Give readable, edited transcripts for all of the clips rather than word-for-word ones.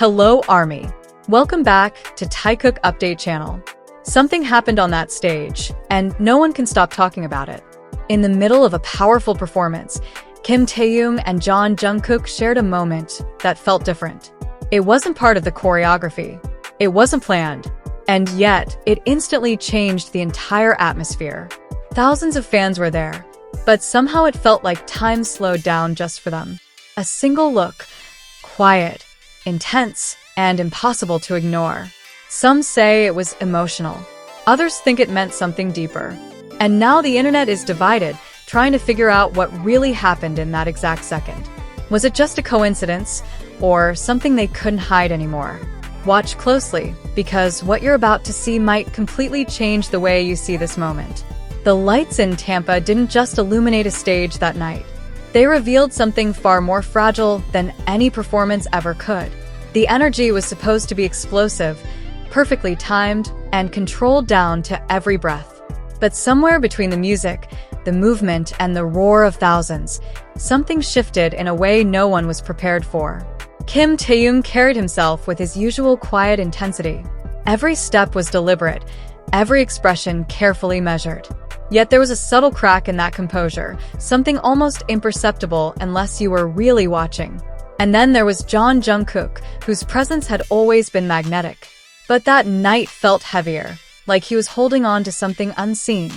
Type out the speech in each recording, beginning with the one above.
Hello, Army. Welcome back to Taekook Update Channel. Something happened on that stage, and no one can stop talking about it. In the middle of a powerful performance, Taehyung and Jeon Jungkook shared a moment that felt different. It wasn't part of the choreography. It wasn't planned. And yet, it instantly changed the entire atmosphere. Thousands of fans were there, but somehow it felt like time slowed down just for them. A single look, quiet, intense, and impossible to ignore. Some say it was emotional. Others think it meant something deeper. And now the internet is divided, trying to figure out what really happened in that exact second. Was it just a coincidence, or something they couldn't hide anymore? Watch closely, because what you're about to see might completely change the way you see this moment. The lights in Tampa didn't just illuminate a stage that night. They revealed something far more fragile than any performance ever could. The energy was supposed to be explosive, perfectly timed, and controlled down to every breath. But somewhere between the music, the movement, and the roar of thousands, something shifted in a way no one was prepared for. Taehyung carried himself with his usual quiet intensity. Every step was deliberate, every expression carefully measured. Yet there was a subtle crack in that composure, something almost imperceptible unless you were really watching. And then there was Jeon Jungkook, whose presence had always been magnetic. But that night felt heavier, like he was holding on to something unseen,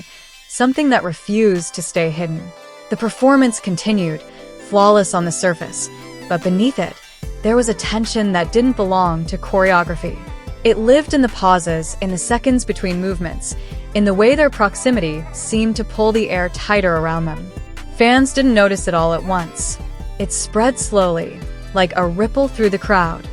something that refused to stay hidden. The performance continued, flawless on the surface, but beneath it, there was a tension that didn't belong to choreography. It lived in the pauses, in the seconds between movements, in the way their proximity seemed to pull the air tighter around them. Fans didn't notice it all at once. It spread slowly, like a ripple through the crowd,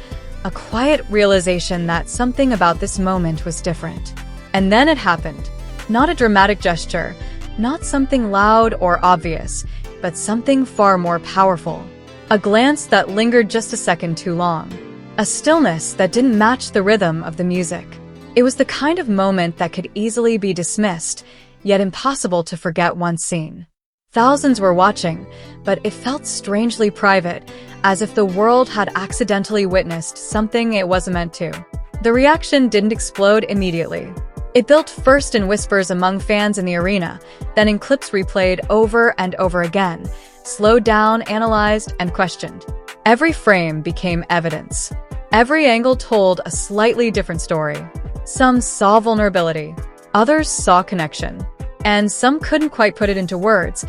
a quiet realization that something about this moment was different. And then it happened. Not a dramatic gesture, not something loud or obvious, but something far more powerful. A glance that lingered just a second too long. A stillness that didn't match the rhythm of the music. It was the kind of moment that could easily be dismissed, yet impossible to forget once seen. Thousands were watching, but it felt strangely private, as if the world had accidentally witnessed something it wasn't meant to. The reaction didn't explode immediately. It built first in whispers among fans in the arena, then in clips replayed over and over again, slowed down, analyzed, and questioned. Every frame became evidence. Every angle told a slightly different story. Some saw vulnerability, others saw connection, and some couldn't quite put it into words,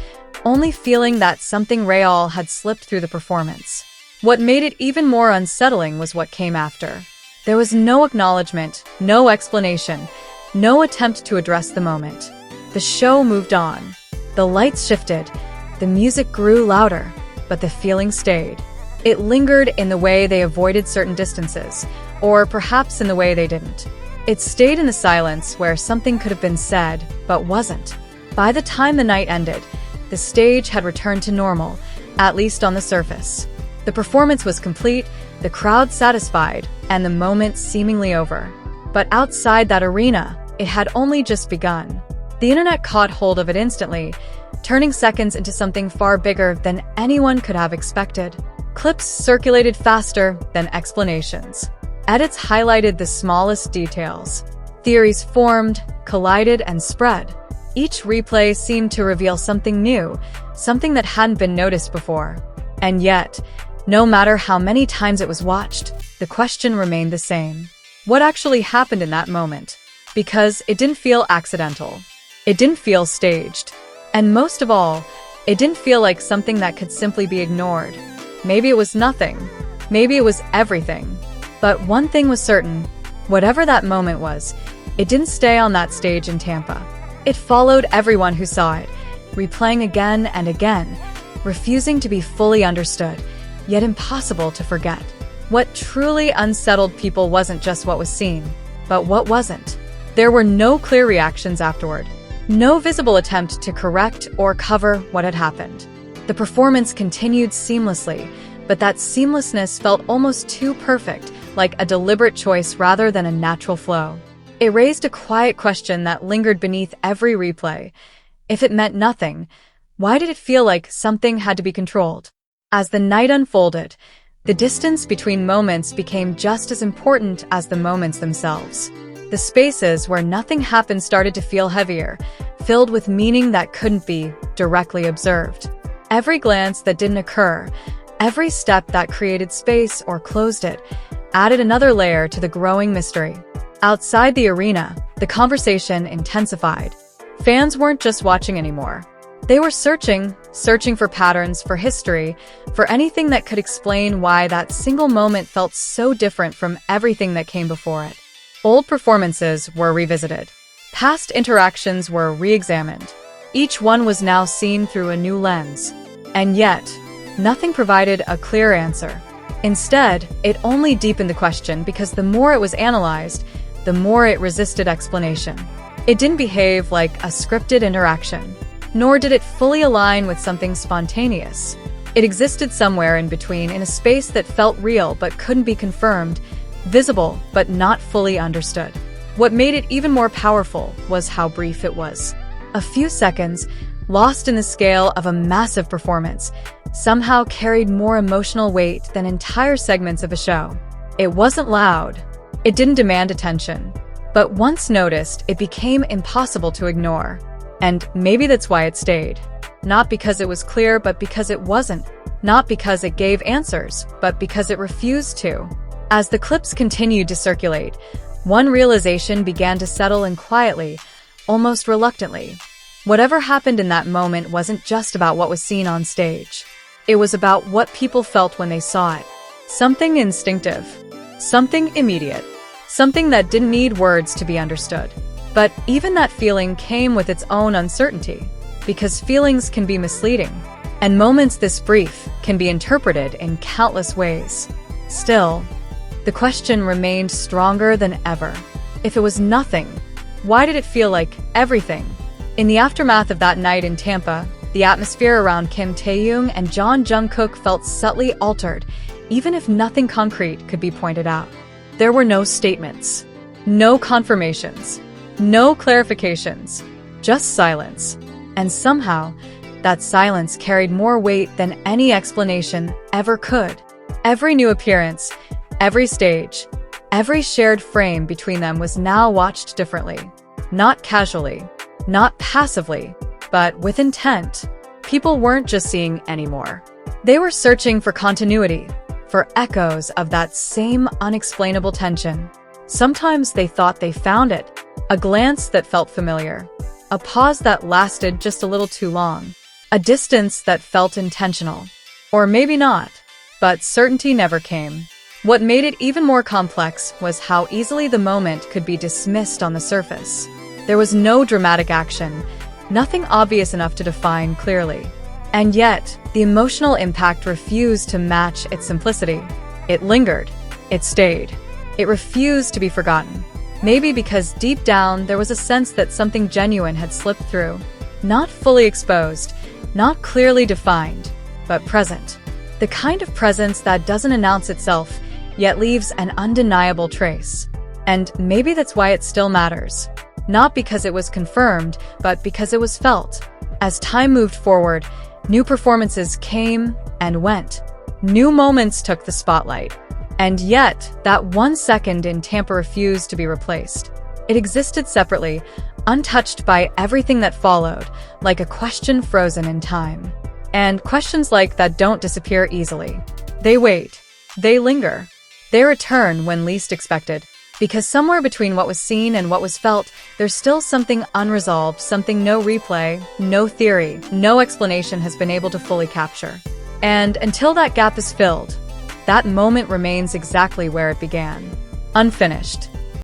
only feeling that something real had slipped through the performance. What made it even more unsettling was what came after. There was no acknowledgement, no explanation, no attempt to address the moment. The show moved on. The lights shifted, the music grew louder, but the feeling stayed. It lingered in the way they avoided certain distances, or perhaps in the way they didn't. It stayed in the silence where something could have been said, but wasn't. By the time the night ended, the stage had returned to normal, at least on the surface. The performance was complete, the crowd satisfied, and the moment seemingly over. But outside that arena, it had only just begun. The internet caught hold of it instantly, turning seconds into something far bigger than anyone could have expected. Clips circulated faster than explanations. Edits highlighted the smallest details. Theories formed, collided, and spread. Each replay seemed to reveal something new, something that hadn't been noticed before. And yet, no matter how many times it was watched, the question remained the same. What actually happened in that moment? Because it didn't feel accidental. It didn't feel staged. And most of all, it didn't feel like something that could simply be ignored. Maybe it was nothing. Maybe it was everything. But one thing was certain, whatever that moment was, it didn't stay on that stage in Tampa. It followed everyone who saw it, replaying again and again, refusing to be fully understood, yet impossible to forget. What truly unsettled people wasn't just what was seen, but what wasn't. There were no clear reactions afterward, no visible attempt to correct or cover what had happened. The performance continued seamlessly, but that seamlessness felt almost too perfect, like a deliberate choice rather than a natural flow. It raised a quiet question that lingered beneath every replay. If it meant nothing, why did it feel like something had to be controlled? As the night unfolded, The distance between moments became just as important as the moments themselves. The spaces where nothing happened started to feel heavier, filled with meaning that couldn't be directly observed. Every glance that didn't occur, every step that created space or closed it, added another layer to the growing mystery. Outside the arena, the conversation intensified. Fans weren't just watching anymore. They were searching for patterns, for history, for anything that could explain why that single moment felt so different from everything that came before it. Old performances were revisited. Past interactions were re-examined. Each one was now seen through a new lens. And yet, nothing provided a clear answer. Instead, it only deepened the question because the more it was analyzed, the more it resisted explanation. It didn't behave like a scripted interaction, nor did it fully align with something spontaneous. It existed somewhere in between, in a space that felt real but couldn't be confirmed, visible but not fully understood. What made it even more powerful was how brief it was. A few seconds, lost in the scale of a massive performance, somehow carried more emotional weight than entire segments of a show. It wasn't loud. It didn't demand attention. But once noticed, it became impossible to ignore. And maybe that's why it stayed. Not because it was clear, but because it wasn't. Not because it gave answers, but because it refused to. As the clips continued to circulate, one realization began to settle in quietly, almost reluctantly. Whatever happened in that moment wasn't just about what was seen on stage. It was about what people felt when they saw it. Something instinctive. Something immediate. Something that didn't need words to be understood. But even that feeling came with its own uncertainty, because feelings can be misleading, and moments this brief can be interpreted in countless ways. Still, the question remained stronger than ever. If it was nothing, why did it feel like everything? In the aftermath of that night in Tampa, the atmosphere around Taehyung and Jeon Jungkook felt subtly altered, even if nothing concrete could be pointed out. There were no statements, no confirmations, no clarifications, just silence. And somehow, that silence carried more weight than any explanation ever could. Every new appearance, every stage, every shared frame between them was now watched differently. Not casually, not passively, but with intent. People weren't just seeing anymore. They were searching for continuity, for echoes of that same unexplainable tension. Sometimes they thought they found it, a glance that felt familiar, a pause that lasted just a little too long, a distance that felt intentional. Or maybe not, but certainty never came. What made it even more complex was how easily the moment could be dismissed on the surface. There was no dramatic action, nothing obvious enough to define clearly. And yet, the emotional impact refused to match its simplicity. It lingered. It stayed. It refused to be forgotten. Maybe because deep down there was a sense that something genuine had slipped through. Not fully exposed, not clearly defined, but present. The kind of presence that doesn't announce itself, yet leaves an undeniable trace. And maybe that's why it still matters. Not because it was confirmed, but because it was felt. As time moved forward, new performances came and went. New moments took the spotlight. And yet, that 1 second in Tampa refused to be replaced. It existed separately, untouched by everything that followed, like a question frozen in time. And questions like that don't disappear easily. They wait. They linger. They return when least expected. Because somewhere between what was seen and what was felt, there's still something unresolved, something no replay, no theory, no explanation has been able to fully capture. And until that gap is filled, that moment remains exactly where it began. Unfinished.